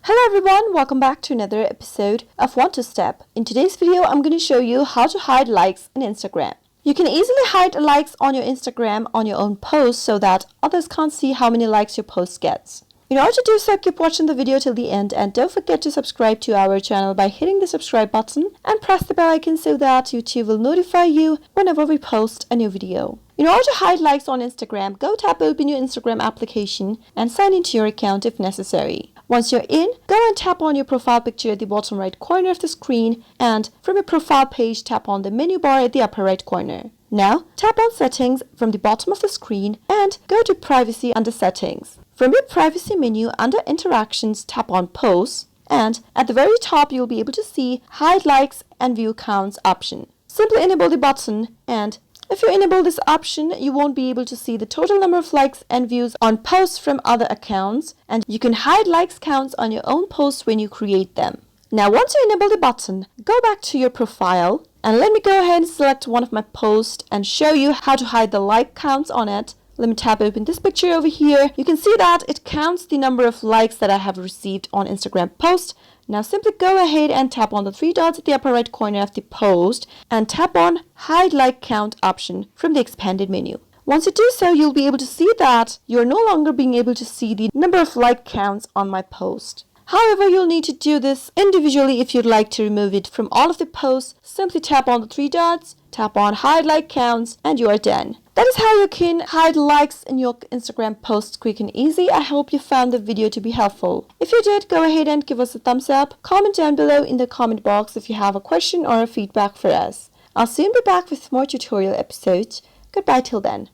Hello everyone, welcome back to another episode of Want to Step. In today's video, I'm going to show you how to hide likes in Instagram. You can easily hide likes on your Instagram on your own post so that others can't see how many likes your post gets. In order to do so, keep watching the video till the end and don't forget to subscribe to our channel by hitting the subscribe button and press the bell icon so that YouTube will notify you whenever we post a new video. In order to hide likes on Instagram, go tap open your Instagram application and sign into your account if necessary. Once you're in, go and tap on your profile picture at the bottom right corner of the screen, and from your profile page, tap on the menu bar at the upper right corner. Now, tap on Settings from the bottom of the screen and go to Privacy under Settings. From your Privacy menu under Interactions, tap on Posts, and at the very top, you'll be able to see Hide Likes and View Counts option. Simply enable the button, and if you enable this option, you won't be able to see the total number of likes and views on posts from other accounts, and you can hide likes counts on your own posts when you create them. Now, once you enable the button, go back to your profile, and let me go ahead and select one of my posts and show you how to hide the like counts on it. Let me tap open this picture over here. You can see that it counts the number of likes that I have received on Instagram post. Now simply go ahead and tap on the three dots at the upper right corner of the post and tap on Hide Like Count option from the expanded menu. Once you do so, you'll be able to see that you're no longer being able to see the number of like counts on my post. However, you'll need to do this individually if you'd like to remove it from all of the posts. Simply tap on the three dots, tap on Hide Like Counts, and you are done. That is how you can hide likes in your Instagram posts quick and easy. I hope you found the video to be helpful. If you did, go ahead and give us a thumbs up. Comment down below in the comment box if you have a question or a feedback for us. I'll soon be back with more tutorial episodes. Goodbye till then.